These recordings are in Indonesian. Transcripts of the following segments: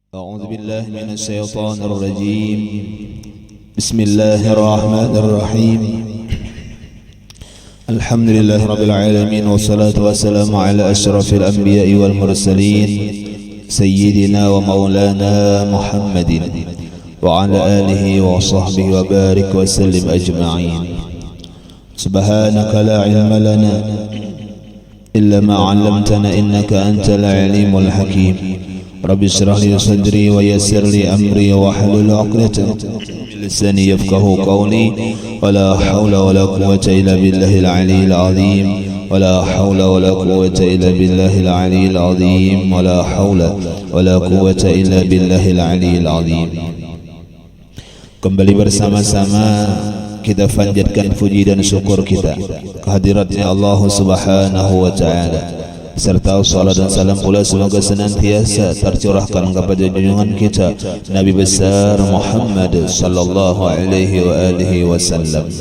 أعوذ بالله من الشيطان الرجيم. بسم الله الرحمن الرحيم. الحمد لله رب العالمين، والصلاة والسلام على أشرف الأنبياء والمرسلين سيدنا ومولانا محمد وعلى آله وصحبه وبارك وسلم أجمعين. سبحانك لا علم لنا إلا ما علمتنا إنك أنت العليم الحكيم. رب اشرح لي صدري ويسر لي أمري واحلل عقدة من لساني يفقهوا قولي. ولا حول ولا قوة إلا بالله العلي العظيم. ولا حول ولا قوة إلا بالله العلي العظيم. ولا حول ولا قوة إلا بالله العلي العظيم. Kembali bersama-sama kita panjatkan puji dan syukur kita kehadiratnya Allah Subhanahu wa Ta'ala, serta salat dan salam pula semoga senantiasa tercurahkan kepada junjungan kita Nabi besar Muhammad sallallahu alaihi wa alihi wasallam.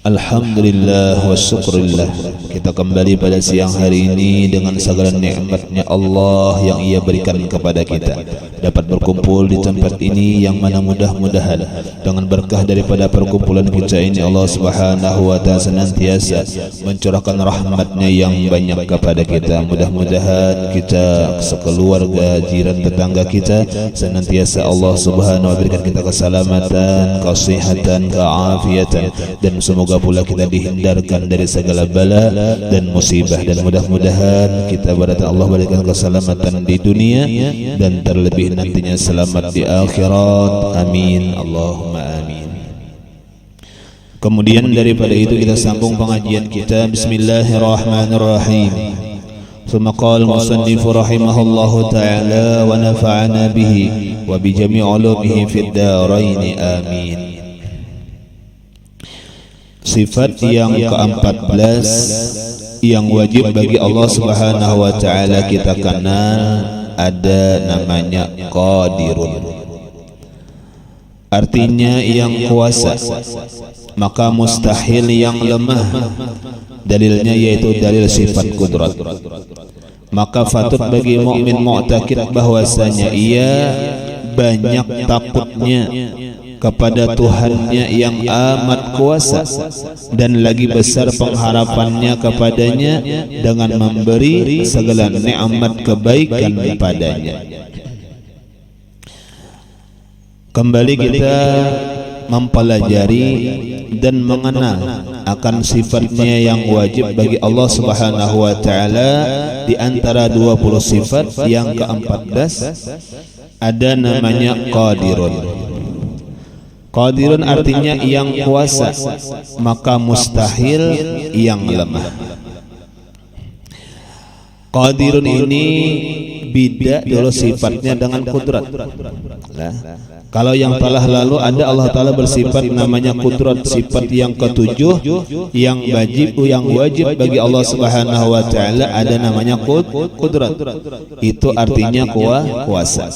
Alhamdulillah wa syukurillah, kita kembali pada siang hari ini dengan segala nikmatnya Allah yang Ia berikan kepada kita, dapat berkumpul di tempat ini yang mana mudah-mudahan dengan berkah daripada perkumpulan kita ini Allah Subhanahu wa Ta'ala senantiasa mencurahkan rahmatnya yang banyak kepada kita. Mudah-mudahan kita sekeluarga, jiran, tetangga kita senantiasa Allah Subhanahu wa Ta'ala berikan kita keselamatan, kesehatan, keafiatan, dan semoga pula kita dihindarkan dari segala bala dan musibah, dan mudah-mudahan kita berada Allah berikan keselamatan di dunia dan terlebih nantinya selamat di akhirat. Amin Allahumma amin. Kemudian daripada itu kita sambung pengajian kita. Bismillahirrahmanirrahim. ثم قال المصنف رحمه الله تعالى ونفعنا به وبجميع علومه في الدارين آمين. Sifat yang ke-14 yang wajib bagi Allah Subhanahu wa Ta'ala kita kenal ada namanya Qadirun, artinya yang kuasa, maka mustahil yang lemah. Dalilnya yaitu dalil sifat kudrat. Maka patut bagi mukmin mu'taqid bahwasanya ia banyak takutnya kepada Tuhannya yang amat kuasa, dan lagi besar pengharapannya kepadanya dengan memberi segala nikmat kebaikan padanya. Kembali kita mempelajari dan mengenal akan sifatnya yang wajib bagi Allah Subhanahu wa Ta'ala. Di antara 20 sifat yang ke-14 ada namanya Qadirun. Qadirun artinya yang kuasa, maka mustahil yang lemah. Qadirun ini beda dulu sifatnya dengan kudrat. Nah, kalau yang telah lalu ada Allah Ta'ala bersifat namanya kudrat, sifat yang ketujuh yang wajib bagi Allah Subhanahu wa Ta'ala ada namanya kudrat. Itu artinya kuasa.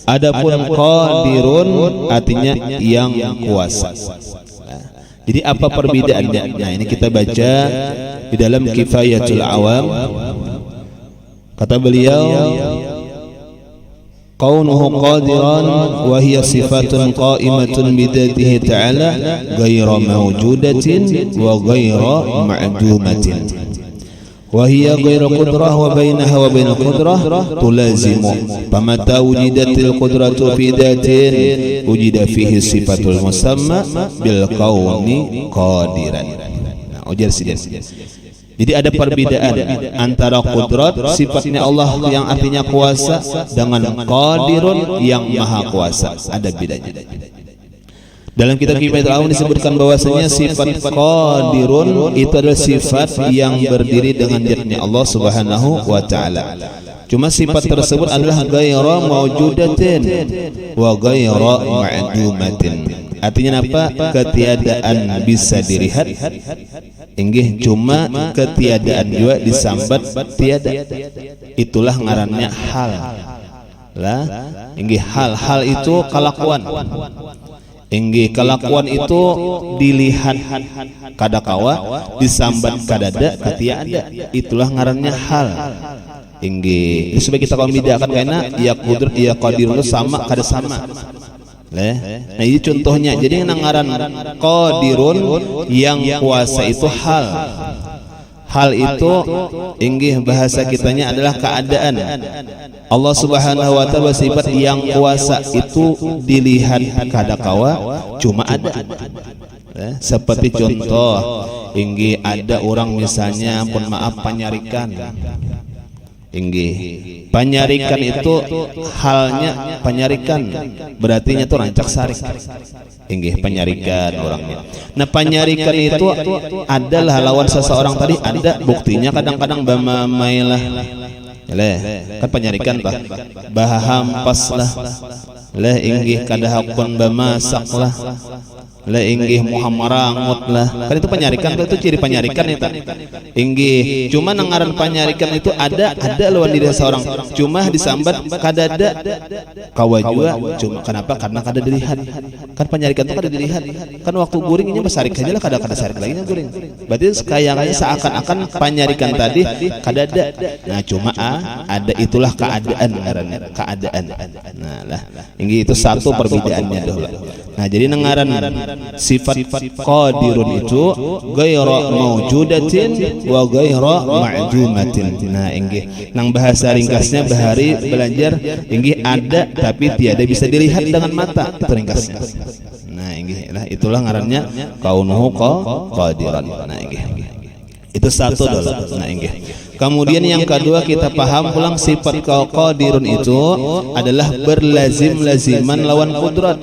Adapun Qadirun artinya yang kuasa. Jadi apa perbedaannya? Nah, ini kita baca di dalam Kifayatul Awam. Kata beliau, kaunuhu qadiran wa hiya sifatun qa'imatun bidatihi ta'ala ghayra mawjudatin wa ghayra ma'dumatin wa hiya ghayra qudrah wa bainaha wa bainal qudrah tulazimu. Famata wujidatil qudratu fi datin wujida fihi sifatul musamma bil kauni qadiran. Nah, ujar sini. Jadi ada perbedaan antara kudrat, sifatnya Allah yang artinya kuasa, dengan Qadirun yang maha kuasa. Ada bedanya. Dalam kitab Kifayatul Awam disebutkan bahwasanya sifat Qadirun itu adalah sifat yang berdiri dengan zatnya Allah Subhanahu wa Ta'ala. Cuma sifat tersebut adalah ghayra mawjudatin wa ghayra ma'dumatin. Artinya apa? Ketiadaan bisa dilihat, inggih cuma ketiadaan juga disambat tiada. Itulah ngarannya hal. Lah, inggih hal itu kelakuan. Inggih kelakuan itu dilihat kadakawa, disambat kadada ketiada. Itulah ngarannya hal. Inggih. Ini supaya kita kaum bedakan karena ya qudrat ya qadirun sama kada sama. Nah ini contohnya. Jadi yang ngaran qadirun yang kuasa itu hal. Hal itu inggih bahasa kitanya adalah keadaan. Allah Subhanahu wa taala sifat yang kuasa itu dilihat kada kawa cuma ada. Seperti contoh inggih ada orang misalnya ampun maaf panyarikan. Inggih. Panyarikan itu halnya panyarikan berarti itu rancak sarik. Inggih panyarikan orangnya. Nah panyarikan itu adalah lawan seseorang tadi ada buktinya kadang-kadang bamailah. Kan panyarikan tah bahampas lah. Inggih kada hakun bamasak lah. Inggih muhamarangut lah. Kan itu panyarikan itu ciri panyarikan itu. Inggih. Cuma nangaran panyarikan itu ada lawan diri seorang. Cuma disambat kadada kawajua. Cuma kenapa? Karena kada dilihat. Kan panyarikan itu kada dilihat. Kan waktu guring ini besarik aja lah kada sarik lagi nya guring. Berarti kayaknya seakan-akan panyarikan tadi kadada. Nah cuma ada itulah keadaan ngarannya. Keadaan. Nah lah. Inggih itu satu perbedaannya dahulu. Nah jadi nangaran sifat qadirun itu ghaira maujudatin wa ghaira ma'dumatin. Nah inggih nang bahasa ringkasnya bahari belajar inggih ada tapi tiada bisa dilihat dengan mata itu ringkasnya. Nah inggih nah itulah ngarannya kaunuhu qadiran. Nah inggih itu satu dulu. Nah inggih. Kemudian yang kedua kita paham pulang sifat qadirun itu adalah berlazim-laziman lawan qudrat.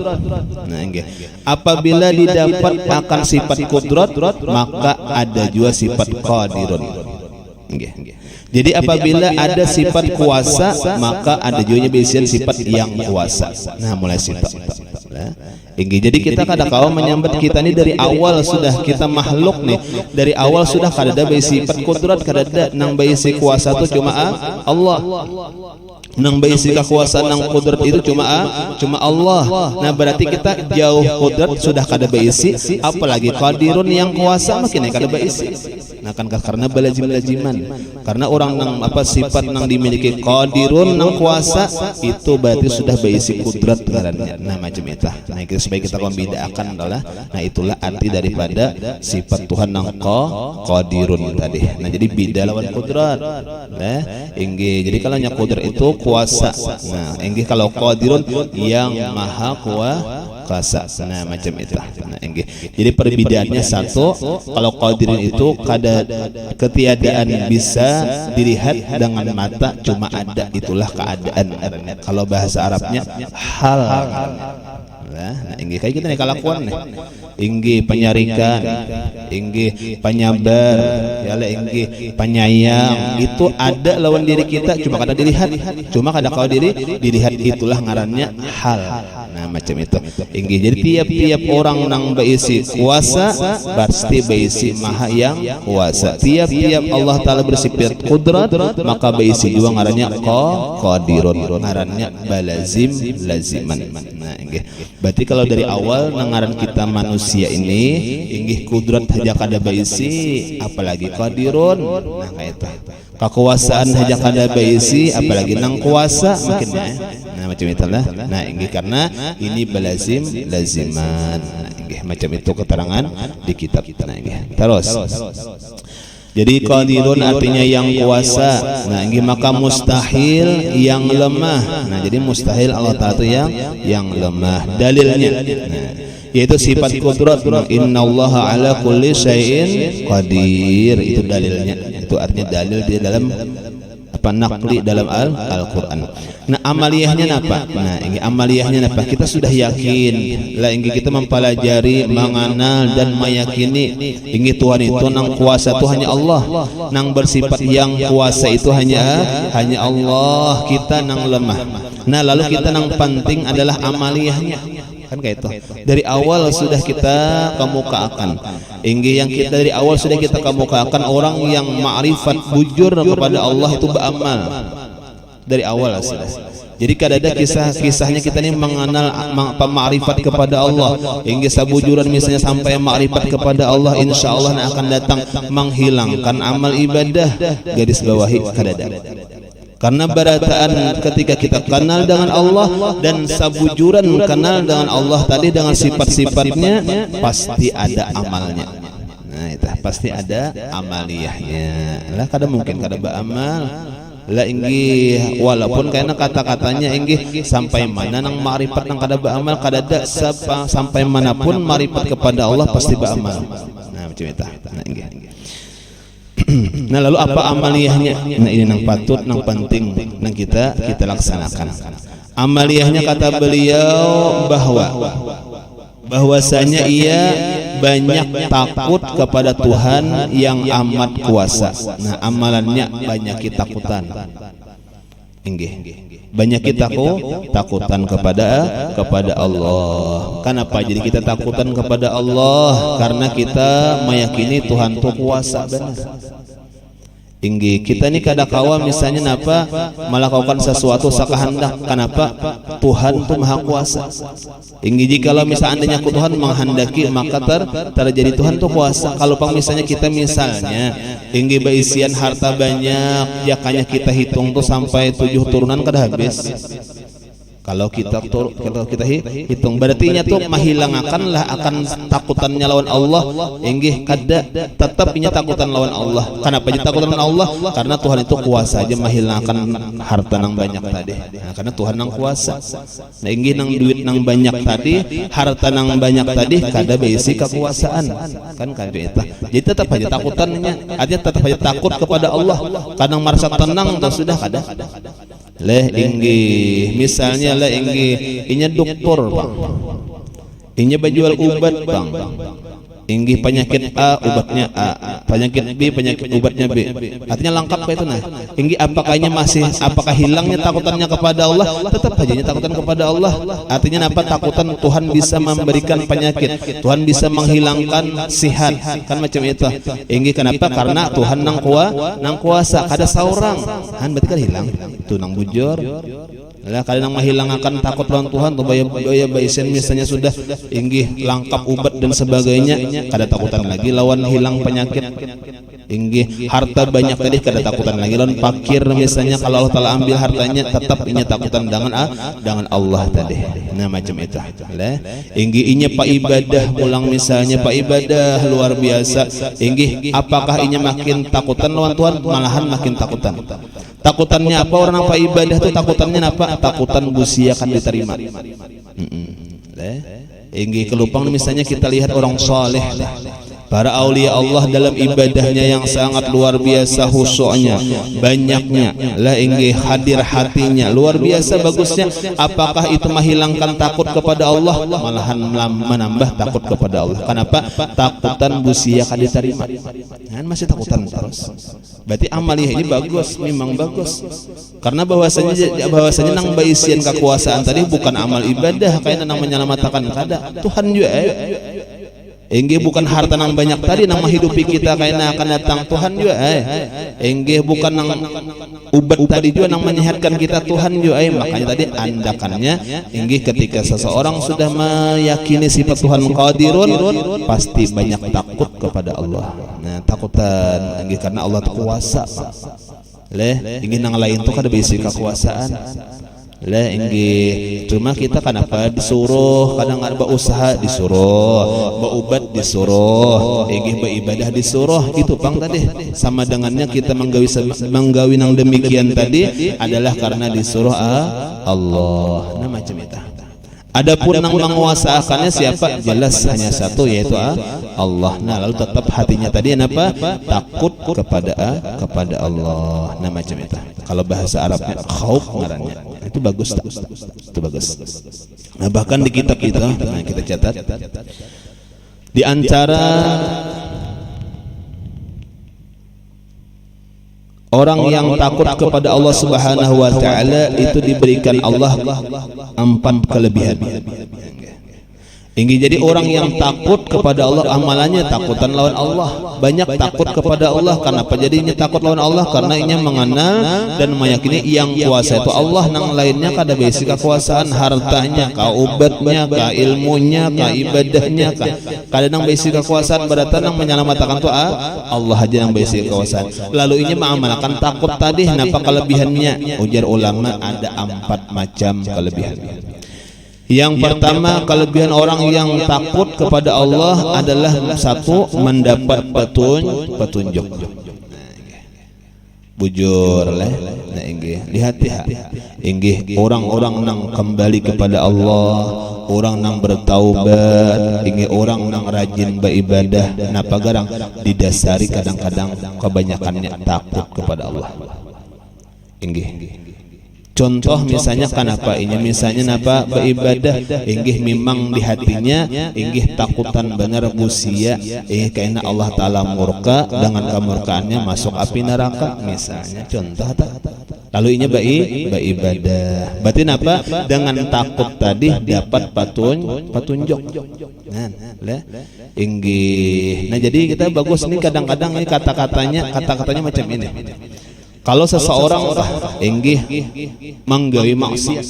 Nah inggih. Apabila didapat akan sifat qudrat maka ada juga sifat qadirun. Inggih. Jadi apabila ada sifat kuasa maka ada juga bisian sifat yang kuasa. Nah mulai situ. Inggih. Jadi kita kada kawa menyambat kita ini dari awal sudah kita makhluk nih. Dari awal sudah kada ada sifat qudrat, kada ada nang bisi kuasa itu cuma Allah. Nang bisi kekuasaan nang qudrat itu cuma Allah. Nah berarti kita jauh qudrat sudah kada bisi, apalagi qadirun yang kuasa makin kada bisi. Nah kan karena belazim-laziman. Karena orang nang apa sifat nang dimiliki qadirun nang kuasa itu berarti sudah bisi qudrat ngarannya. Nah macam itu. Nah supaya kita membedakan adalah nah itulah arti daripada sifat Tuhan nang qadirun tadi. Nah jadi beda lawan qudrat. Nah inggih. Jadi kalau nya qudrat itu kuasa. Nah inggih kalau qadirun yang maha kuasa. Nah macam itu. Nah inggih. Jadi perbedaannya satu, kalau qadirun itu kada ketiadaan bisa dilihat dengan mata cuma ada itulah keadaan. Kalau bahasa Arabnya hal. Nah inggih kayak kita nih kalakuan nih. Inggih penyarikan, inggih penyabar, ya lah inggih penyayang itu ada lawan diri kita cuma kada dilihat, cuma kada kau dilihat itulah ngarannya hal. Nah macam itu. Inggih. Jadi tiap-tiap orang nang beisi kuasa pasti beisi maha yang kuasa. Tiap-tiap Allah Taala bersifat qudrat maka beisi juga ngarannya qadirun, ngarannya balazim laziman. Nah inggih. Berarti kalau dari awal nangaran kita manusia ini inggih qudrat saja kada baisi apalagi qadirun. Nah kayak itu. Kekuasaan saja kada baisi apalagi nang kuasa makinnya. Nah macam itulah. Nah inggih karena ini balazim laziman. Nah inggih macam itu keterangan di kitab kita. Nah inggih. Terus. Jadi qadirun artinya yang kuasa. Nah inggih maka mustahil yang lemah. Nah jadi mustahil Allah Ta'ala itu yang lemah. Dalilnya yaitu sifat qudrat. Innallaha ala kulli syai'in qadir. Itu dalilnya. Itu artinya dalil di dalam apa naqli dalam Al-Qur'an. Nah amaliyahnya apa? Nah ini amaliyahnya apa? Kita sudah yakin lah ingin kita mempelajari, mengenal dan meyakini ingin Tuhan itu nang kuasa itu hanya Allah, nang bersifat yang kuasa itu hanya Allah, kita nang lemah. Nah lalu kita nang penting adalah amaliyahnya. Kan kayak itu. Dari awal sudah kita kemukakan. Inggih yang kita dari awal sudah kita kemukakan orang yang ma'rifat bujur kepada Allah itu beramal. Dari awal sudah. Jadi kada ada kisahnya kita ini mengenal ma'rifat kepada Allah. Inggih sabujuran misalnya sampai ma'rifat kepada Allah insyaallah akan datang menghilangkan amal ibadah garis bawahi kada ada. Karena berataan ketika kita kenal dengan Allah dan sabujuran kenal dengan Allah tadi dengan sifat-sifatnya, pasti ada amalnya. Nah itu pasti ada amaliyahnya. Lah kadang mungkin kada beramal lah inggih, walaupun karena kata-katanya inggih sampai mana nang ma'rifat nang kada beramal kada ada sampai manapun ma'rifat kepada Allah pasti beramal. Nah macam itu. Nah inggih. Nah lalu apa amaliyahnya? Nah ini nang patut, nang penting, nang kita laksanakan. Amaliyahnya kata beliau bahwasanya ia banyak takut kepada Tuhan yang amat kuasa. Nah amalannya banyak ketakutan. Banyak kita takutan kepada Allah. Kenapa jadi kita takutan kepada Allah? Karena kita meyakini Tuhan itu kuasa benar. Kita ini kada kawa misalnya napa melakukan sesuatu sakahandak. Kenapa? Tuhan itu maha kuasa. Jikalau misalnya andainya Tuhan menghendaki maka terjadi Tuhan itu kuasa. Kalau misalnya kita misalnya berisian harta banyak, jakanya kita hitung tuh sampai 7 turunan kada habis. Kalau kita hitung berarti tuh menghilangakanlah akan takutannya lawan Allah. Kada tetap punya takutan lawan Allah. Kenapa jadi takutan lawan Allah? Karena Tuhan itu kuasa aja menghilangkan harta nang banyak tadi. Nah, karena Tuhan nang kuasa. Nah nang duit nang banyak tadi, harta nang banyak tadi kada berisi kekuasaan. Kan itu. Jadi tetap aja takutannya, artinya tetap aja takut kepada Allah. Kadang merasa tenang atau sudah kada. Misalnya inya doktor bang, inya berjual obat bang, penyakit A obatnya A, penyakit B penyakit obatnya B, artinya lengkap itu. Nah apakah hilangnya takutannya kepada Allah? Tetap aja takutan kepada Allah. Artinya apa? Takutan Tuhan bisa memberikan penyakit, Tuhan bisa menghilangkan sihat, kan macam itu. Kenapa? Karena Tuhan nang kuasa. Kada seorang kan berarti kan hilang itu nang bujur. Lah kadang menghilangkan takut lawan Tuhan tuh baya baisen misalnya sudah lengkap obat dan sebagainya, kada takutan lagi lawan hilang penyakit. Harta banyak tadi kada takutan lagi lawan fakir misalnya, kalau Allah Taala ambil hartanya tetap inya takutan dengan Allah tadi. Nah macam itu. Lah inya pak ibadah pulang misalnya pak ibadah luar biasa. Apakah inya makin takutan lawan Tuhan? Malahan makin takutan. Takutannya apa? Orang pak ibadah itu takutannya apa? Takutan busia akan diterima. Kelupang misalnya kita lihat orang saleh, para aulia Allah dalam ibadahnya yang sangat luar biasa khusyuknya, banyaknya hadir hatinya luar biasa bagusnya. Apakah itu menghilangkan takut kepada Allah? Malahan menambah takut kepada Allah. Kenapa? Takutan busia akan diterima. Masih takutan terus. Berarti amaliyah ini bagus, memang bagus. Karena bahwasanya nang baisian kekuasaan tadi bukan amal ibadah kayak nang menyelamatkan kada. Tuhan juga bukan harta nang banyak tadi nang menghidupi kita kayak akan datang Tuhan juga. Bukan nang ubat tadi juga nang menyehatkan kita Tuhan juga. Makanya tadi andakannya ketika seseorang sudah meyakini sifat Tuhan Qadirun, pasti banyak takut kepada Allah. Nah takutan karena Allah itu kuasa. Nang lain tuh kada berisi kekuasaan. Cuma kita kenapa disuruh kadang ada usaha disuruh, berobat disuruh, beribadah disuruh, itu pang tadi sama dengannya kita menggawi nang demikian tadi adalah karena disuruh Allah. Nah macam itu. Adapun nang menguasakannya siapa? Jelas hanya satu, yaitu Allah. Nah lalu tetap hatinya tadi apa? Takut kepada Allah. Nah macam itu. Kalau bahasa Arabnya khauf ngarannya. Itu bagus tak? Itu bagus. Nah bahkan di kitab itu, nah kita catat di antara orang yang takut kepada Allah Subhanahu wa taala itu diberikan Allah 4 kelebihan. Inggi jadi orang yang takut kepada Allah amalannya takutan lawan Allah. Banyak takut kepada Allah. Kenapa jadinya takut lawan Allah? Karena ia mengenal dan meyakini yang kuasa itu Allah, nang lainnya kada besi kekuasaan hartanya, ka obatnya, ka ilmunya, ka ibadahnya, kada nang besi kekuasaan berarti nang menyelamatkan tu Allah aja nang besi kekuasaan. Lalu ini mengamalkan takut tadi, napa kelebihannya? Ujar ulama ada 4 macam kelebihan. Yang pertama, kelebihan orang yang takut kepada Allah adalah satu, mendapat petunjuk. Bujur lah, nah inggih lihat inggih orang-orang nang kembali kepada Allah, orang nang bertaubat, inggih orang nang rajin beribadah, napa garang didasari kadang-kadang kebanyakannya takut kepada Allah. Inggih. Contoh misalnya kenapa ini misalnya napa beribadah inggih memang di hatinya inggih takutan benar busia karena Allah Ta'ala murka, dengan kemurkaannya masuk api neraka misalnya contoh lalu ini beribadah berarti napa dengan takut tadi dapat petunjuk inggih. Nah jadi kita bagus nih kadang-kadang ini kata-katanya macam ini. Kalau seseorang inggih menggawi maksiat,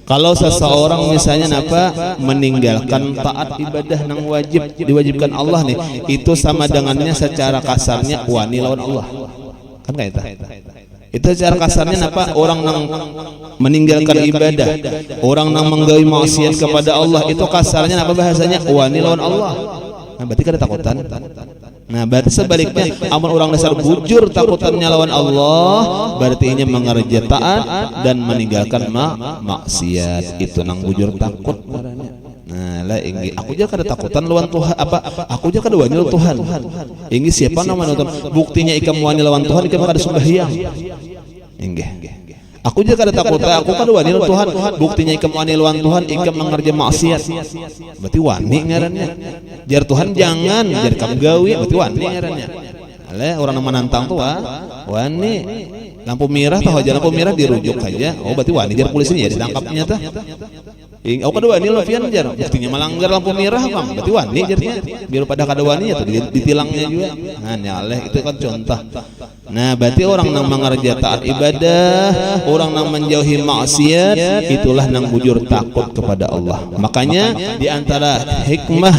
kalau seseorang misalnya napa meninggalkan taat ibadah nang diwajibkan Allah nih, itu sama dengannya secara kasarnya wani lawan Allah. Kan kayak itu secara kasarnya napa orang nang meninggalkan ibadah, orang nang menggawi maksiat kepada Allah, itu kasarnya napa bahasanya wani lawan Allah. Nah, berarti kada takutan. Nah, berarti sebaliknya amun orang dasar bujur takutannya lawan Allah, berarti ini mengerja taat dan meninggalkan maksiat. Itu nang bujur takut. Nah, lah inggi aku aja kada takutan lawan Tuhan aku aja kada wani lawan Tuhan. Inggi siapa namanya Tuhan? Buktinya ikam wani lawan Tuhan ikam kada sembahyang. Inggi. Aku aja kada takut, aku kada wani lawan Tuhan. Buktinya ikam wani lawan Tuhan ikam mengerja maksiat. Berarti wani ngarannya. Jar Tuhan jangan, jar kam gawi, berarti wani ngarannya. Ale orang yang menantang tuh wani. Lampu merah tahu aja lampu merah dirujuk aja. Oh berarti wani jar polisi ya ditangkapnya tah. Aku kada wani lovian jar. Buktinya melanggar lampu merah kam, berarti wani jarnya. Biar pada kada wani ya ditilangnya juga. Nah, nyaleh itu kan contoh. Nah, berarti orang yang mengerja taat ibadah, orang yang menjauhi maksiat, itulah yang bujur takut kepada Allah. Makanya di antara hikmah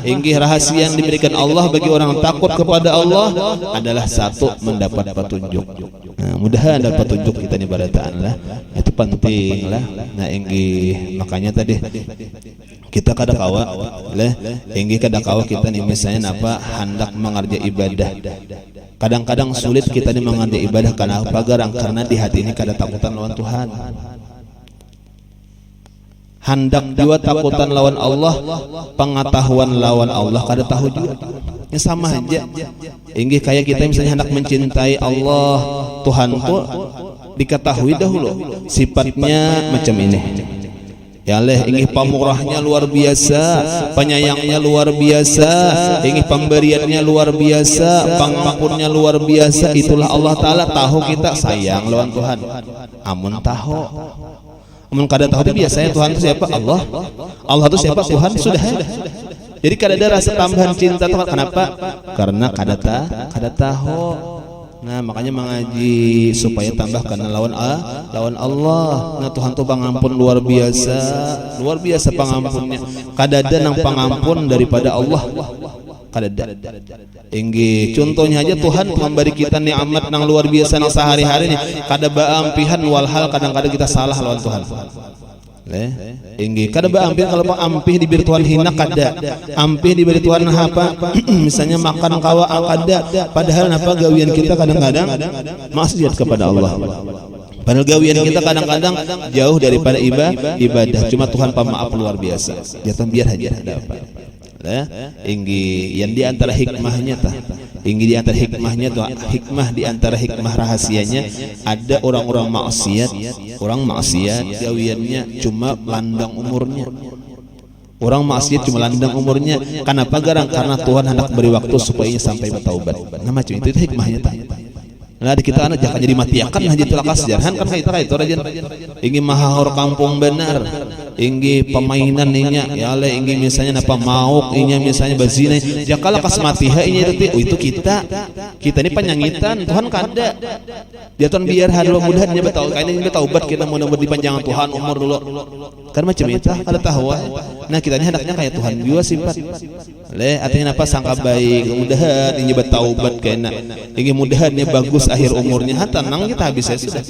inggih rahasia yang diberikan Allah bagi orang yang takut kepada Allah adalah satu, mendapat petunjuk. Nah, mudah-mudahan dapat petunjuk kita nih barataan lah. Itu penting lah. Nah, inggih makanya tadi kita kada kawa lah, inggih kada kawa kita nih misalnya apa hendak mengerja ibadah. Kadang-kadang sulit kita ini mengerti ibadah kenapa garang? Karena di hati ini kada takutan lawan Tuhan. Hendak juga takutan lawan Allah, pengetahuan lawan Allah kada tahu juga. Ya sama aja. Inggih kayak kita misalnya hendak mencintai Allah, Tuhan tuh diketahui dahulu sifatnya macam ini. Ya Allah, ingin pamurahnya luar biasa, penyayangnya luar biasa, ingin pemberiannya luar biasa, pengampunnya luar biasa. Itulah Allah Ta'ala. Tahu kita sayang lawan Tuhan. Amun tahu, amun kada tahu itu biasanya Tuhan itu siapa? Allah. Allah itu siapa? Tuhan. Sudah. Jadi kada ada rasa tambahan cinta Tuhan. Kenapa? Karena kada tahu. Nah, makanya mengaji supaya tambah karena lawan Allah. Nah, Tuhan tuh pengampun luar biasa pengampunnya. Kada ada nang pengampun daripada Allah. Kada ada. Inggih, contohnya aja Tuhan memberi kita nikmat nang luar biasa nang sehari-hari nih. Kada baampihan walhal kadang-kadang kita salah lawan Tuhan. Inggih, kada baampih kalau ampih diberi Tuhan hina kada. Ampih diberi Tuhan apa? Misalnya makan kawa kada. Padahal apa gawian kita kadang-kadang maksiat kepada Allah. Padahal gawian kita kadang-kadang jauh daripada ibadah. Cuma Tuhan pemaaf luar biasa. Ya biar aja ada apa. Inggih, yang di antara hikmahnya di antara hikmah rahasianya ada orang-orang maksiat, gawiannya cuma landang umurnya. Orang maksiat cuma landang umurnya. Kenapa garang? Karena Tuhan hendak beri waktu supaya sampai bertaubat. Nah macam itu hikmahnya Nah di kita anak jangan jadi matiakan haji tulakas jarhan kan kita itu rajin ingin mahahor kampung benar ingin pemainan inya ya le ingin misalnya apa mauk inya misalnya bazina jakala kas matiha inya itu kita ini penyangitan Tuhan kada dia Tuhan biar hadlo mudahnya betul kayak ini taubat kita mudah-mudahan dipanjangan Tuhan umur dulu kan macam itu kada tahu nah kita ini hendaknya kayak Tuhan juga sifat le artinya apa sangka baik mudahan ini bertaubat kena ingin mudahannya bagus akhir umurnya tenang kita habis sudah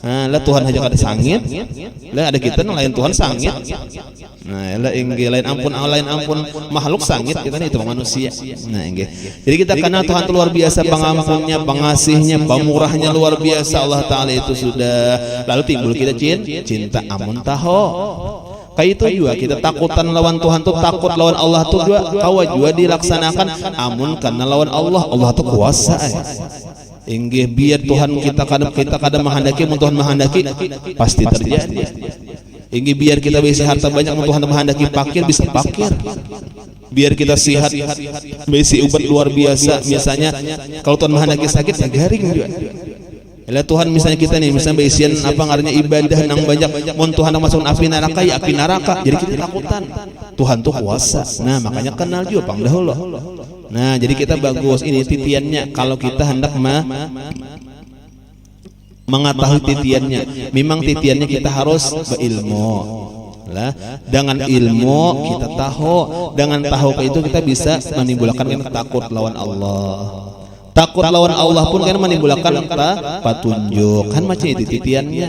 nah lah Tuhan aja kada sangit lah ada kita lain Tuhan sangit nah lah ingin lain ampun makhluk sangit kita ini itu manusia nah ingin jadi kita kenal Tuhan itu luar biasa pengampunnya pengasihnya pemurahnya luar biasa Allah Ta'ala itu sudah lalu timbul kita cinta amun taho kayak itu juga kita takutan lawan Tuhan tuh takut lawan Allah tuh juga kawa juga dilaksanakan amun karena lawan Allah tuh kuasa inggih biar Tuhan kita kadang menghendaki mun Tuhan menghendaki pasti terjadi inggih biar kita bisa harta banyak mun Tuhan menghendaki fakir bisa fakir biar kita sehat besi obat luar biasa misalnya kalau Tuhan menghendaki sakit ya garing juga lah Tuhan misalnya kita nih misalnya beisian apa ngarannya ibadah nang banyak mun Tuhan masuk api neraka jadi kita takutan Tuhan tuh kuasa nah makanya kenal juga pangdahulu nah jadi kita bagus ini titiannya kalau kita hendak mengetahui titiannya memang titiannya kita harus berilmu lah dengan ilmu kita tahu dengan tahu itu kita bisa menimbulkan takut lawan Allah takut lawan Allah pun kan menimbulkan petunjuk kan macam itu titiannya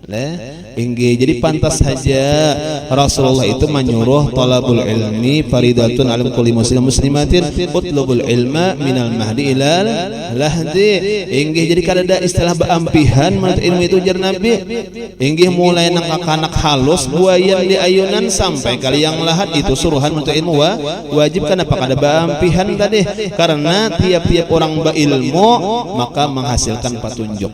jadi pantas saja Rasulullah itu menyuruh talabul ilmi faridatun alam kulli muslim muslimatin utlubul ilma minal mahdi ilal lahdi jadi kada istilah beampihan menurut ilmu itu jar Nabi mulai anak halus buayan di ayunan sampai kali yang lahat itu suruhan untuk ilmu wajib kenapa kada beampihan tadi karena tiap-tiap orang berilmu maka menghasilkan petunjuk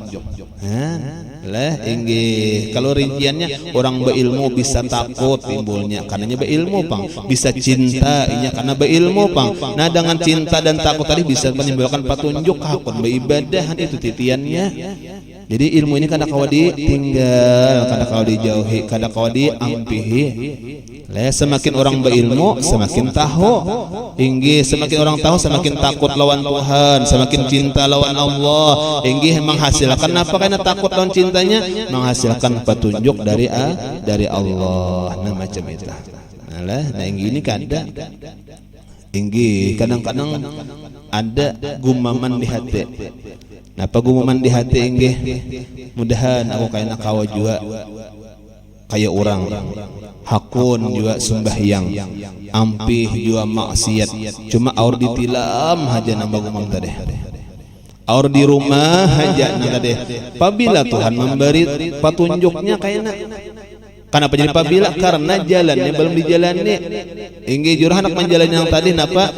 kalau rinciannya orang berilmu bisa takut timbulnya karenanya berilmu pang bisa cinta inya karena berilmu pang nah dengan cinta dan takut tadi bisa menimbulkan petunjuk hakun beribadah itu titiannya jadi ilmu ini kada kawa ditinggal kada kawa dijauhi kada kawa diampihi semakin orang berilmu semakin tahu semakin orang tahu semakin takut lawan Tuhan semakin cinta lawan Allah menghasilkan apa karena takut lawan cintanya menghasilkan petunjuk dari Allah nah macam itu nah ini kada kadang-kadang ada gumaman di hati apa gumaman di hati mudahan aku kayak kawa juga kayak orang hakun juga sembahyang ampih juga maksiat cuma aur ditilam haja nambah gumam tadi aur di rumah haja tadi apabila Tuhan memberi petunjuknya kayaknya kenapa jadi apabila karena jalannya belum dijalani jurah anak menjalani yang tadi napa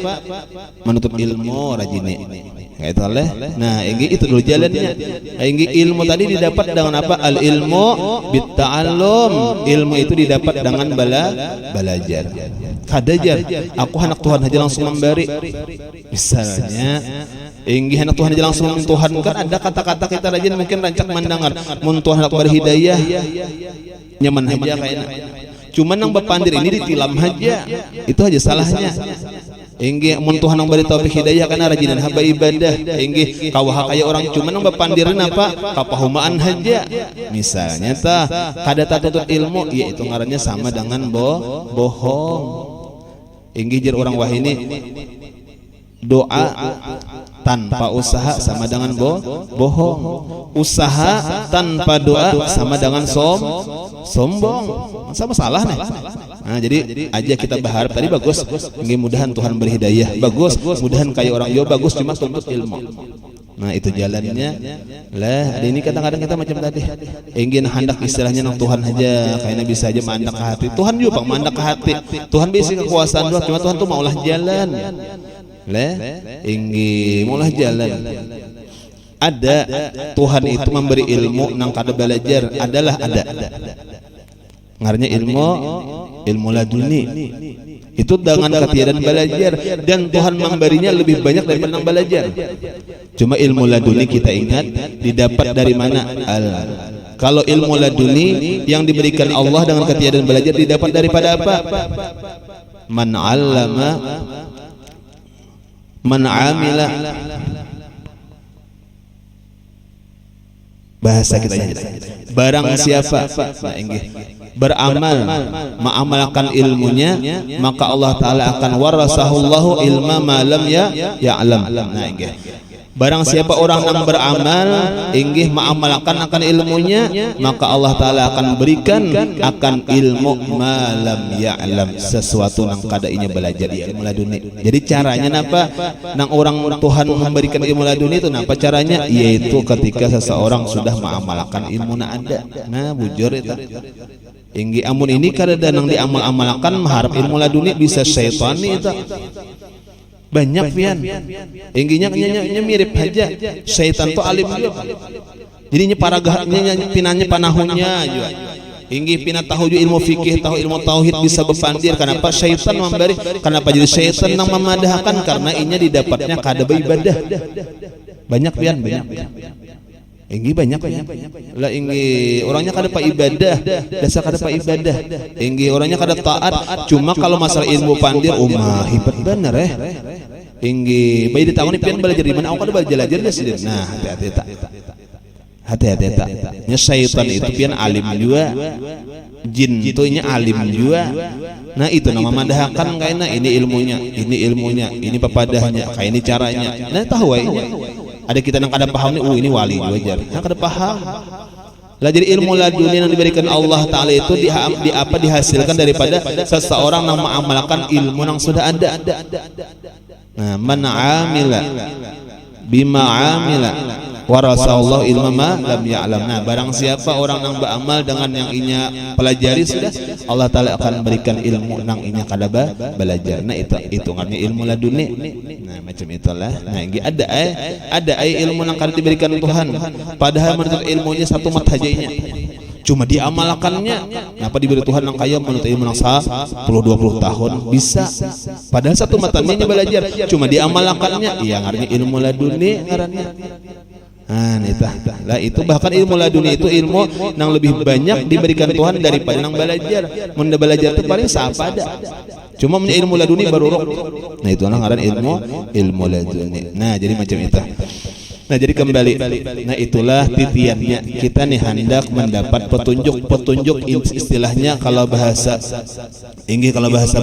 menutup ilmu rajini kayak itu nah itu dulu jalannya ilmu tadi didapat dengan apa al ilmu bitta'allum ilmu itu didapat dengan belajar kadajar aku anak Tuhan aja langsung memberi misalnya anak Tuhan aja langsung Tuhan kan ada kata-kata kita rajin mungkin rancak mendengar mun Tuhan anak berhidayah nyaman aja kayaknya cuman yang berpandir ini ditilam aja itu aja salahnya mun Tuhan yang beri taufik hidayah karena rajinan hamba ibadah kawah kayak orang cuman yang berpandirin apa kapahumaan aja misalnya kada tatutut ilmu ya itu ngarannya sama dengan bohong jar orang wahini doa tanpa usaha sama dengan bohong usaha tanpa doa sama dengan sombong sama salah nih nah jadi aja kita berharap tadi bagus mudahan Tuhan beri hidayah bagus mudahan kayak orang yo bagus cuma tuntut ilmu nah itu jalannya lah ada ini kadang-kadang kita macam tadi ingin hendak istilahnya nang Tuhan aja kayaknya bisa aja mandak ke hati Tuhan juga pang mandak ke hati Tuhan bisa kekuasaan doang cuma Tuhan tuh maulah jalan maulah jalan ada Tuhan itu memberi ilmu nang kada belajar adalah ada ngarannya ilmu laduni itu dengan ketiadaan belajar dan Tuhan memberinya lebih banyak daripada yang belajar Cuma ilmu laduni kita ingat didapat dari mana? Kalau ilmu laduni yang diberikan Allah dengan ketiadaan belajar didapat daripada apa? Man 'allama man 'amila, bahasa kita barang siapa beramal mengamalkan ilmunya, maka Allah Ta'ala akan warasahullahu ilma ma lam ya'lam. Nah, barang siapa orang yang beramal inggih mengamalkan akan ilmunya, maka Allah Ta'ala akan berikan akan ilmu ma lam ya'lam, sesuatu yang kadainya belajar ilmu laduni. Jadi caranya napa nang orang Tuhan memberikan ilmu laduni itu napa caranya? Yaitu ketika seseorang sudah mengamalkan ilmu na ada. Nah, bujur itu inggi amun ini kada nang diamal-amalkan mengharap ilmu laduni bisa syaitan itu banyak pian ingginya mirip aja syaitan tuh alim juga, jadinya para gahnya pinanya panahunnya juga inggi pina tahu juga ilmu fikih, tahu ilmu tauhid bisa berpandir. Kenapa syaitan memberi? Kenapa jadi syaitan yang memadahkan? Karena inya didapatnya kada beribadah. Banyak pian banyak inggi banyak lah inggi orangnya kada pa ibadah, dasar kada pa ibadah, inggi orangnya kada taat. Cuma kalau masalah ilmu pandir hebat bener inggi bayi ditangani pian belajar di mana? Aku kada belajar sih. Nah, hati-hati tak nya syaitan itu pian alim juga, jin itu nya alim juga. Nah, itu nama mandahakan kayaknya ini ilmunya, ini pepadahnya, kayak ini caranya. Nah, tahu ada kita yang kada paham nih, ini wali wajar. Yang kada paham. Lah jadi ilmu laduni yang diberikan Allah Ta'ala itu dihasilkan daripada seseorang yang mengamalkan ilmu yang sudah ada. Nah, man 'amila bima 'amila warasallahu ilma ma lam ya'lam. Nah, barang siapa orang yang beramal dengan yang inya pelajari sudah, Allah Ta'ala akan berikan ilmu nang inya kada belajar. Nah, itu hitungannya ilmu laduni. Nah, macam itulah. Nah, ada ilmu nang kada diberikan Tuhan, padahal menurut ilmunya satu mat hajainya, cuma diamalkannya. Kenapa diberi Tuhan nang kaya menurut ilmu nang 10-20 tahun bisa, padahal satu matanya belajar, cuma diamalkannya. Iya, ngarannya ilmu laduni ngarannya. Nah, itu bahkan ilmu laduni itu ilmu yang lebih banyak diberikan Tuhan daripada yang belajar. Mun belajar itu paling sapada. Cuma punya ilmu laduni baru rok. Nah, itu ngaran ilmu laduni. Nah, jadi macam itu. Nah, jadi kembali. Nah, itulah titiannya kita nih hendak mendapat petunjuk istilahnya kalau bahasa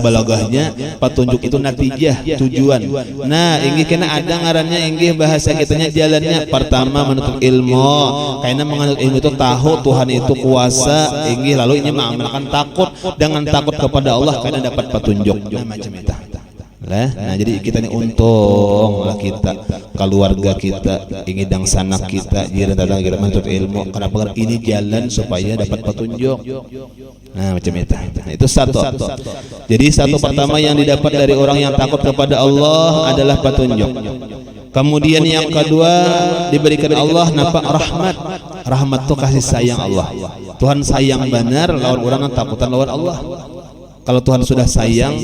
balaghahnya petunjuk itu natijah, tujuan. Nah, inggih kena ada ngarannya inggih bahasa kitanya jalannya. Pertama menuntut ilmu, karena menganut ilmu itu tahu Tuhan itu kuasa, inggih lalu ini mengamalkan takut dengan takut kepada Allah karena dapat petunjuk. Nah, macam itu. Nah, jadi kita ini untung lah kita, keluarga kita, ingin sanak kita, jiran tetangga kita menuntut ilmu. Kenapa? Ini jalan supaya dapat petunjuk. Nah, macam itu. Nah, itu satu. Jadi satu pertama yang didapat dari orang yang takut kepada Allah adalah petunjuk. Kemudian yang kedua diberikan Allah napa rahmat. Rahmat itu kasih sayang Allah. Tuhan sayang benar lawan orang yang takutan lawan Allah. Kalau Tuhan sudah sayang,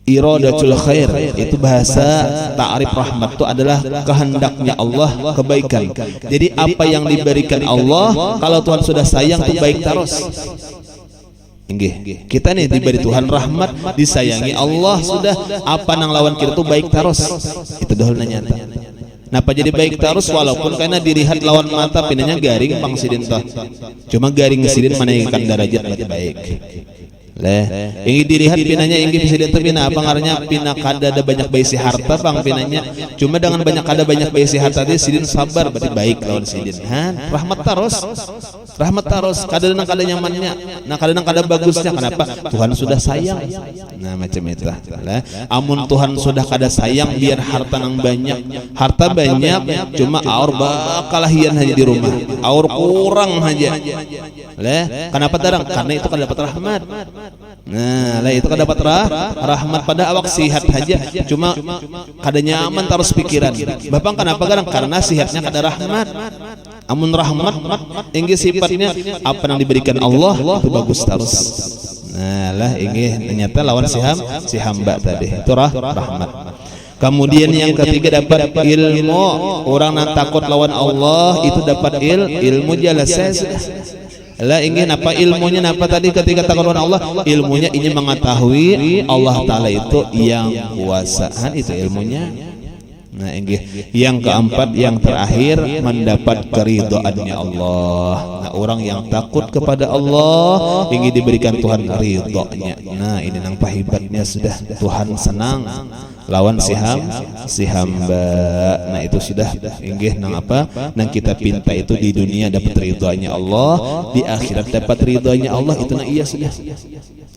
iradatul khair itu bahasa ta'rif rahmat itu adalah kehendaknya Allah, kebaikan. Jadi apa yang diberikan Allah kalau Tuhan sudah sayang itu baik terus. Inggih, kita nih diberi Tuhan rahmat, disayangi Allah sudah, apa nang lawan kita itu baik terus. Itu dahulu nyata. Napa jadi baik terus walaupun karena dilihat lawan mata pinanya garing pangsidin toh. Cuma garing sidin menaikkan derajat lebih baik. Ingin dilihat pinanya ingin bisa dilihat pina apa ngarannya pina kada ada banyak baisi harta pang pinanya, cuma dengan banyak kada banyak baisi harta tadi sidin sabar berarti baik lawan sidin. Rahmat terus kada nang kada nyamannya, nah kada nang kada bagusnya. Kenapa? Tuhan sudah sayang. Nah, macam itu lah. Amun Tuhan sudah kada sayang, biar harta nang banyak, cuma aur bakalah hian aja di rumah, aur kurang aja. Kenapa darang? Karena itu kada dapat rahmat. Nah, itu kan dapat rahmat pada awak sihat aja, cuma kada nyaman terus pikiran. Bapak kenapa garang? Karena sihatnya kada rahmat. Amun rahmat inggih sifatnya apa yang diberikan Allah itu bagus terus. Nah, inggih ternyata lawan si hamba tadi itu rahmat. Kemudian yang ketiga dapat ilmu. Orang yang takut lawan Allah itu dapat ilmu jelas. Lah ingin apa ilmunya? Apa tadi ketika takut lawan Allah? Ilmunya ini mengetahui Allah Ta'ala itu yang kuasa. Itu ilmunya. Nah, yang keempat, yang terakhir, mendapat keridhaannya Allah. Nah, orang yang takut kepada Allah ingin diberikan Tuhan ridhonya. Nah, ini nang pahibatnya sudah Tuhan senang lawan si hamba. Nah, itu sudah inggih nang apa? Nang kita pinta itu di dunia dapat ridhonya Allah, di akhirat dapat ridhonya Allah. Itu nang iya sudah.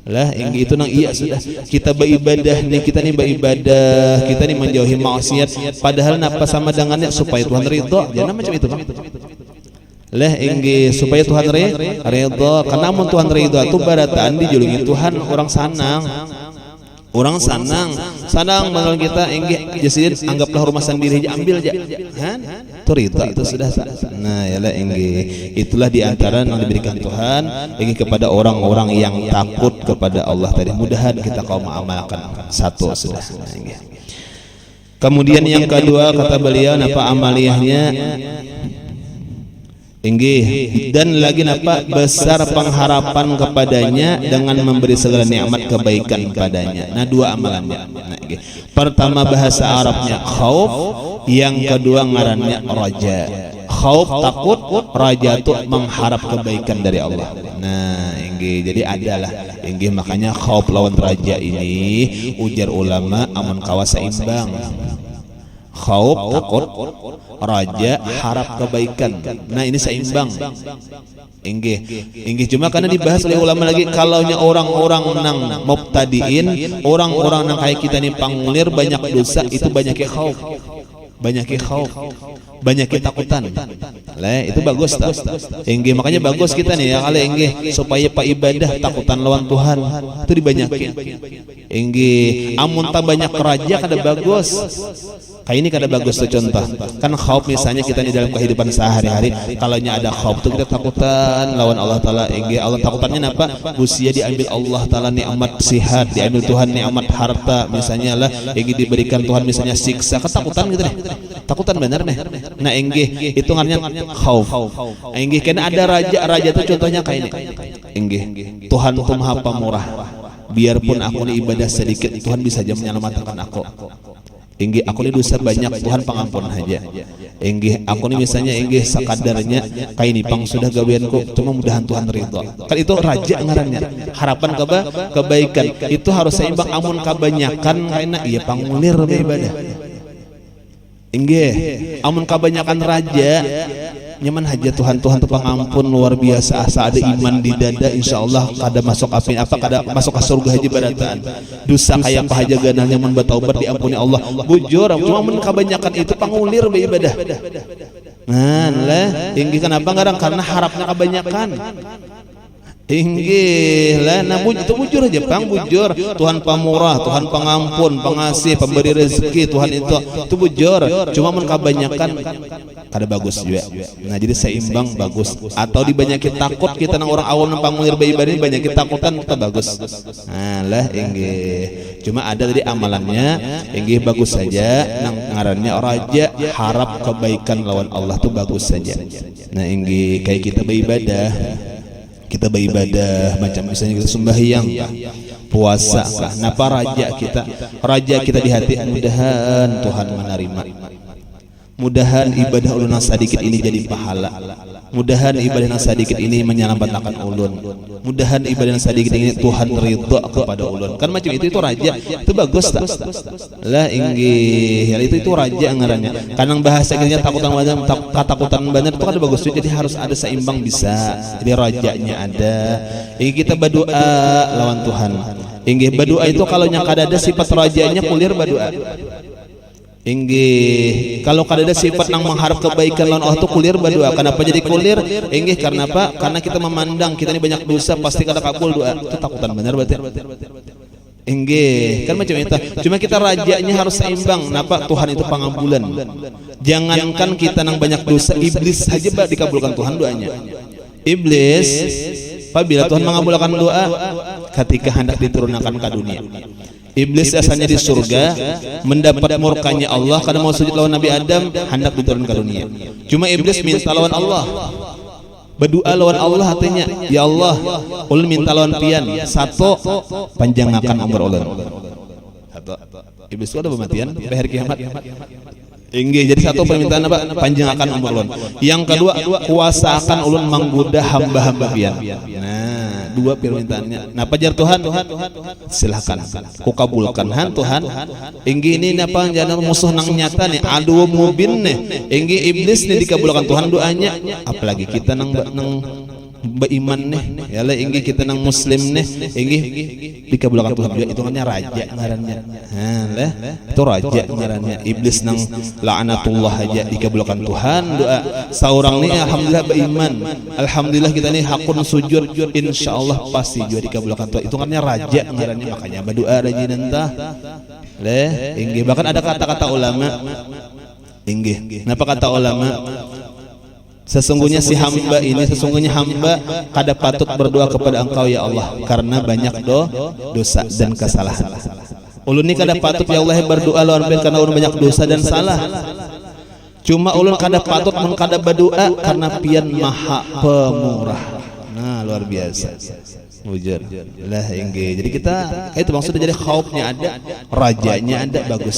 Lah itu nang iya sudah. Kita beribadah nih, kita nih beribadah, kita nih menjauhi maksiat, padahal napa sama dengannya supaya Tuhan ridho. Jangan macam itu, Bang. Lah supaya Tuhan ridho, karena mun Tuhan ridho itu barataan dijulungi Tuhan orang sanang. Orang sanang menurut kita jadi anggaplah rumah sendiri aja, ambil aja. Itu ridho, itu sudah. Nah, yalah itulah diantara yang diberikan Tuhan kepada orang-orang yang takut kepada Allah tadi. Mudahan kita kaum mengamalkan satu sudah. Kemudian yang kedua kata beliau apa amaliyahnya? Dan lagi napa besar pengharapan kepadanya dengan memberi segala nikmat kebaikan padanya. Nah, dua amalannya. Nah, pertama bahasa Arabnya khauf, yang kedua ngarannya raja. Khauf takut, raja itu mengharap kebaikan dari Allah. Nah, jadi adalah makanya khauf lawan raja ini ujar ulama amun kawas seimbang. Khauf takut, raja harap kebaikan. Nah, ini seimbang. Cuma karena dibahas oleh ulama lagi, kalaunya orang-orang nang mubtadiin, orang-orang nang kayak kita nih pangulir banyak dosa, itu banyaknya khauf. Banyak ketakutan. Lah itu bagus tak? Makanya bagus kita nih ya kali supaya pak ibadah takutan lawan Tuhan itu dibanyakin. Amun tak banyak raja kada bagus. Kayak ini kada bagus tuh contoh. Kan khauf misalnya kita di dalam kehidupan sehari-hari, kalaunya ada khauf tuh kita takutan lawan Allah Ta'ala. Allah takutannya apa? Usia diambil Allah Ta'ala nikmat sihat, diambil Tuhan nikmat harta misalnya lah, diberikan Tuhan misalnya siksa, ketakutan gitu deh. Takutan benar nih. Nah, itu artinya khauf. Karena ada raja itu contohnya kayak ini. Tuhan tuh Maha Pemurah. Biarpun aku ini ibadah sedikit, Tuhan bisa aja menyelamatkan aku. Aku ini dosa banyak, Tuhan pengampun aja. Aku ini misalnya sakadarnya kayak ini pang sudah gaweanku, cuma mudahan Tuhan ridho. Kan itu raja ngarannya. Harapan kebaikan itu harus seimbang. Amun kebanyakan karena iya pangulir ibadah. Amun kebanyakan raja nyaman haja Tuhan tuh pengampun luar biasa. Asa ada iman di dada, insya Allah kada masuk api kada masuk ke surga haji barataan. Dosa kayak apa haja ganal nyaman bertaubat diampuni Allah. Bujur, cuma mun kebanyakan itu pangulir beribadah. Nah, lah kenapa ngarang? Karena harapnya kebanyakan. Nah itu bujur aja pang, bujur Tuhan pemurah, Tuhan pengampun, pengasih, pemberi rezeki, Tuhan itu bujur. Cuma mun kebanyakan kada bagus juga. Nah, jadi seimbang bagus. Atau dibanyakin takut kita nang orang awam nang pangulir beribadah ini banyakin takutan kita bagus. Nah, lah cuma ada tadi amalannya bagus saja. Nang ngarannya raja harap kebaikan lawan Allah tuh bagus saja. Nah, kayak kita beribadah macam misalnya kita sembahyang, puasa, napa raja kita di hati, mudahan Tuhan menerima, mudahan ibadah ulun sedikit ini jadi pahala, mudahan ibadah sedikit ini menyelamatkan ulun, mudahan ibadah sedikit ini Tuhan ridho kepada ulun. Kan macam itu raja, itu bagus tak? Lah itu raja ngarannya. Karena bahasa kita ketakutan benar itu kan bagus. Jadi harus ada seimbang bisa. Jadi rajanya ada. Kita berdoa lawan Tuhan. Berdoa itu kalau yang kada ada sifat rajanya kulir berdoa. Kalau kada ada sifat nang mengharap kebaikan lawan Allah itu kulir berdoa. Kenapa jadi kulir? Karena apa? Karena kita memandang kita ini banyak dosa, pasti kada kabul doa. Itu takutan benar berarti. Kan macam itu. Cuma kita rajanya harus seimbang. Napa? Tuhan itu pengampunan. Jangankan kita nang banyak dosa, iblis saja dikabulkan Tuhan doanya. Iblis apabila Tuhan mengabulkan doa ketika hendak diturunkan ke dunia. Iblis asalnya di surga, mendapat murkanya Allah karena mau sujud lawan Nabi Adam, hendak diturunkan ke dunia. Cuma iblis minta lawan Allah, berdoa lawan Allah, artinya ya Allah, ulun minta lawan pian satu, panjangkan umur ulun. Satu, iblis itu ada pematian sampai hari kiamat. Inggih, jadi satu permintaan apa? Panjangkan umur ulun. Yang kedua, kuasakan ulun menggoda hamba-hamba pian. Nah, dua permintaannya. Nah, pajar Tuhan, silahkan kukabulkan han Tuhan. Inggih ini apa jangan musuh nang nyata nih, adu mubin nih. Inggih iblis nih dikabulkan Tuhan doanya, apalagi kita nang beriman nih, ya lah inggih kita nang muslim nih, inggih dikabulkan Tuhan juga, hitungannya raja ngarannya. Nah, lah itu raja ngarannya. Iblis nang la'anatullah aja dikabulkan Tuhan doa. Saurang nih alhamdulillah beriman, alhamdulillah kita nih hakun sujud, insyaallah pasti juga dikabulkan Tuhan, hitungannya raja ngarannya. Makanya berdoa rajin entah. Leh, inggih bahkan ada kata-kata ulama. Inggih, kenapa kata ulama? Sesungguhnya si hamba ini, sesungguhnya hamba kada patut berdoa kepada Engkau ya Allah karena banyak dosa dan kesalahan. Ulun ni kada patut ya Allah berdoa lawan pian karena ulun banyak dosa dan salah. Cuma ulun kada patut mun kada berdoa karena pian maha pemurah. Nah, luar biasa. Wujud lah inggih. Jadi kita itu maksudnya, jadi khaufnya ada, rajanya ada, bagus.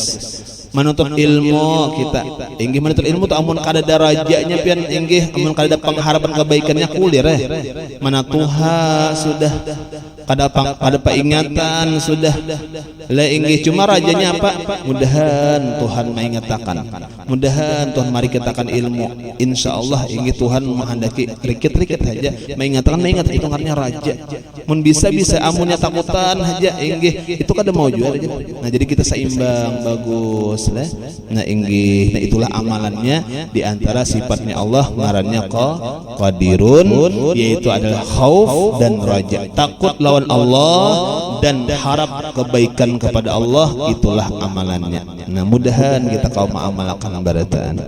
Menuntut ilmu kita inggih, menuntut ilmu tuh amun kada ada rajanya pian inggih, amun kada ada pengharapan kebaikannya kulir mana Tuhan sudah kada peringatan sudah lah inggih. Cuma rajanya apa? Mudahan Tuhan mengatakan, mudahan Tuhan mari katakan ilmu, insyaallah inggih Tuhan menghendaki rikit-rikit saja mengatakan itu karena raja. Mun bisa amunnya takutan aja inggih, itu kada mau jual aja. Nah, jadi kita seimbang, bagus lah. Nah inggih, nah itulah amalannya. Di antara sifatnya Allah ngarannya qadirun, yaitu adalah khauf dan raja, takut lawan Allah dan harap kebaikan kepada Allah, itulah amalannya. Nah, mudahan kita kaum mengamalkan barataan.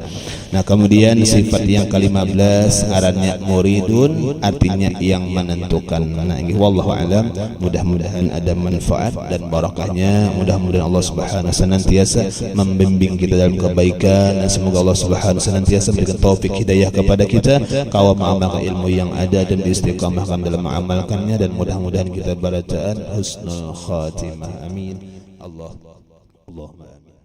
Nah, kemudian sifat yang ke-15 ngarannya muridun, artinya yang menentukan. Nah, ini wallahu alam, mudah-mudahan ada manfaat dan barakahnya. Mudah-mudahan Allah Subhanahu wa taala senantiasa membimbing kita dalam kebaikan, dan semoga Allah Subhanahu wa taala senantiasa memberikan taufik hidayah kepada kita kaum mengamalkan ilmu yang ada dan istiqamahkan dalam mengamalkannya, dan mudah-mudahan kita barataan husnul khatimah. Amin. Allahumma amin.